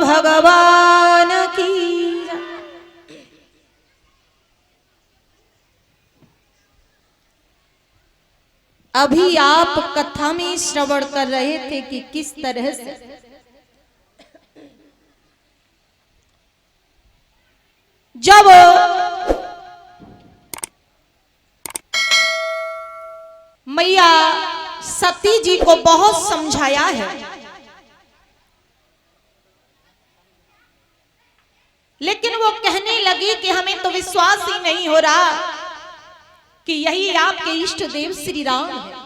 भगवान की। अभी आप कथा में श्रवण कर रहे थे कि किस तरह से जब मैया सती जी को बहुत समझाया है, लेकिन वो कहने लगी कि हमें तो विश्वास ही नहीं हो रहा कि यही आपके इष्ट देव श्री राम है।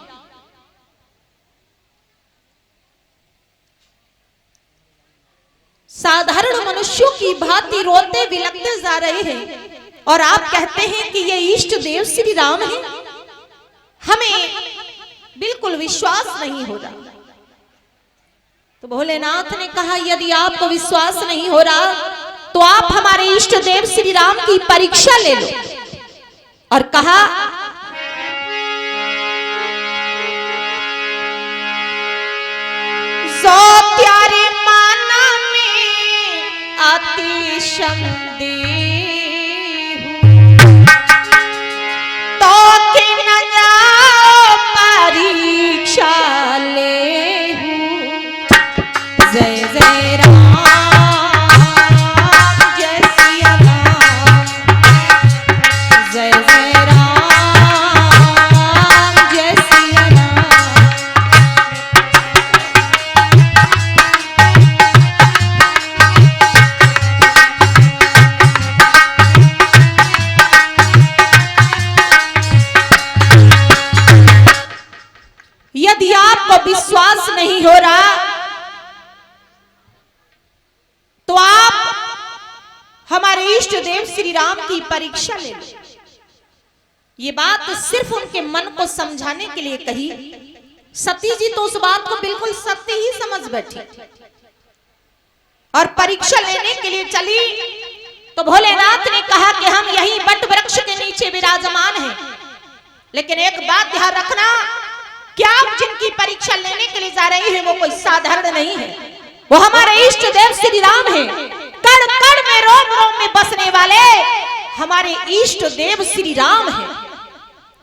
साधारण मनुष्यों की भांति रोते बिलखते जा रहे हैं और आप कहते हैं कि ये इष्ट देव श्री राम है। हमें बिल्कुल विश्वास नहीं हो रहा। तो भोलेनाथ ने कहा, यदि आपको विश्वास नहीं हो रहा तो आप हमारे इष्ट देव श्री राम की परीक्षा ले लो। और कहा, सो प्यारे माना में अति संदेह तो कि न जाओ परीक्षा ले। जय जय राम, यदि आपको विश्वास नहीं हो रहा तो आप हमारे इष्ट देव श्री राम की परीक्षा ले लो। ये बात सिर्फ उनके मन को समझाने के लिए कही। सती जी तो उस बात को बिल्कुल सत्य ही समझ बैठी और परीक्षा लेने के लिए चली। तो भोलेनाथ ने कहा कि हम यही बट वृक्ष के नीचे विराजमान हैं, लेकिन एक बात ध्यान रखना, क्या आप जिनकी परीक्षा लेने के लिए जा रहे हैं वो कोई साधारण नहीं है, वो हमारे इष्ट देव श्री राम हैं। कण कण में रोम रोम में बसने वाले हमारे इष्ट देव श्री राम हैं।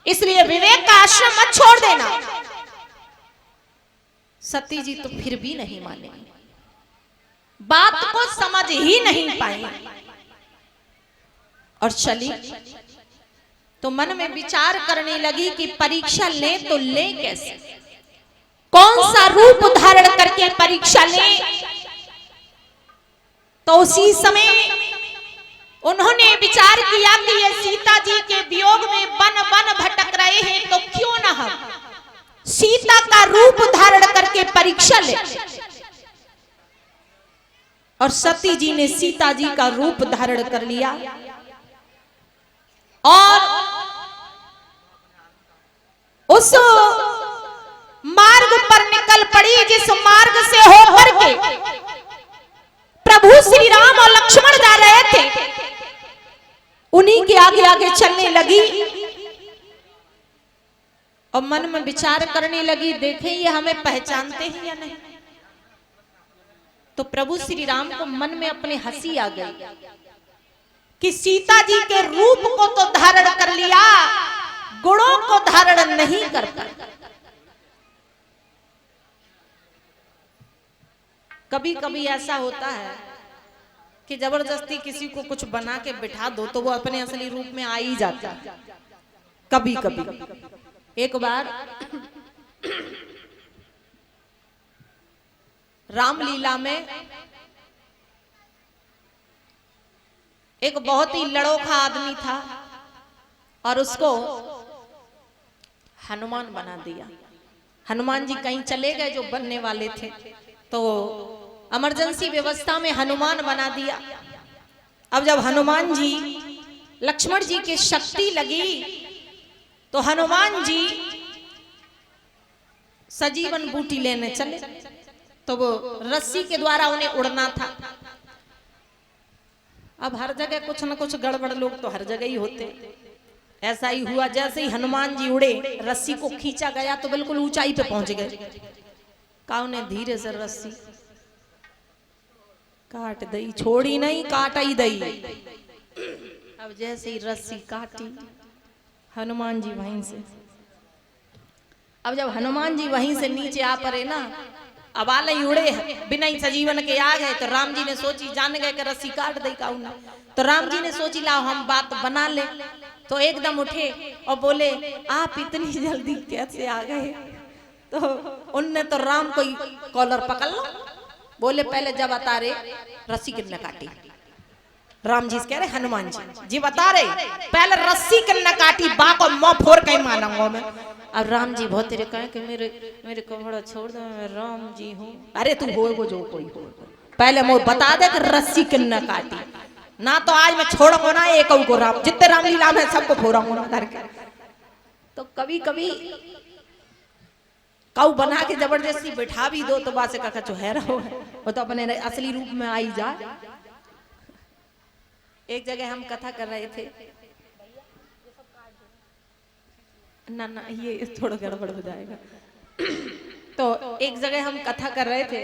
इसलिए विवेक का आश्रम मत छोड़ देना। सती जी तो फिर भी नहीं माने, बात को समझ ही नहीं पाई और चली। तो मन में विचार करने लगी कि परीक्षा ले तो ले कैसे, कौन सा रूप धारण करके परीक्षा ले। तो उसी समय उन्होंने विचार किया कि ये सीता जी के वियोग में वन वन भटक रहे हैं, तो क्यों ना हम सीता का रूप धारण करके परीक्षा ले। और सती जी ने सीता जी का रूप धारण कर लिया और उस मार्ग पर निकल पड़ी जिस मार्ग से होकर के प्रभु श्री राम और लक्ष्मण जा रहे थे। उन्हीं के आगे आगे चलने लगी और मन में विचार करने लगी, देखें ये हमें पहचानते हैं या नहीं। तो प्रभु श्री राम को मन में अपने हंसी आ गई कि सीता जी के रूप को तो धारण कर लिया, गुणों को धारण नहीं कर पाया। कभी कभी ऐसा होता है कि जबरदस्ती किसी को कुछ बना के बिठा दो तो वो अपने असली रूप में आ ही जाता है। कभी कभी एक बार रामलीला में एक बहुत ही लड़ोखा आदमी था और उसको हनुमान बना दिया। हनुमान जी कहीं चले गए जो बनने वाले थे, तो इमरजेंसी व्यवस्था में हनुमान बना दिया। अब जब हनुमान जी लक्ष्मण जी की शक्ति लगी तो हनुमान जी सजीवन बूटी लेने चले। तो वो रस्सी के द्वारा उन्हें उड़ना था। अब हर जगह कुछ न कुछ गड़बड़ लोग तो हर जगह ही होते। ऐसा ही हुआ, जैसे ही हनुमान जी उड़े रस्सी को खींचा गया तो बिल्कुल ऊंचाई पे पहुंच गए। कहा उन्हें धीरे से रस्सी, काट दई, छोड़ी नहीं, काट ही दई। अब जैसे ही रस्सी काटी हनुमान जी वहीं से, अब जब हनुमान जी वहीं से नीचे आ पड़े ना, अब आले उड़े बिना ही सजीवन के आ गए, तो राम जी ने सोची, जान गए कि रस्सी काट दई काऊ ना, तो राम जी ने सोची लाओ हम बात बना ले। तो एकदम उठे और बोले आप इतनी जल्दी कैसे आ गए? तो उनने तो राम को कॉलर पकड़ लो, बोले पहले जब बता रहे रस्सी कितने काटी। राम जी से कह रहे हनुमान जी बता रहे पहले रस्सी कितने काटी, बा को मुंह फोड़ के मानूंगा मैं। अब राम जी बहुत तेरे कहे कि मेरे कपड़ा छोड़ दो, मैं राम जी हूँ। अरे तू हो वो जो कोई हो, पहले मुझे बता दे कि रस्सी कितने काटी, ना तो आज मैं छोड़ूंगा ना एक को राम, जितने रामलीला में सबको फोड़ूंगा ना करके। तो कभी कभी काऊ बना के जबरदस्ती बैठा भी दो तो बात से का चुहरा हो, वो तो अपने असली रूप में आई जाए। एक जगह हम कथा कर रहे थे, ना ये थोड़ा गड़बड़ हो जाएगा। तो एक जगह हम कथा कर रहे थे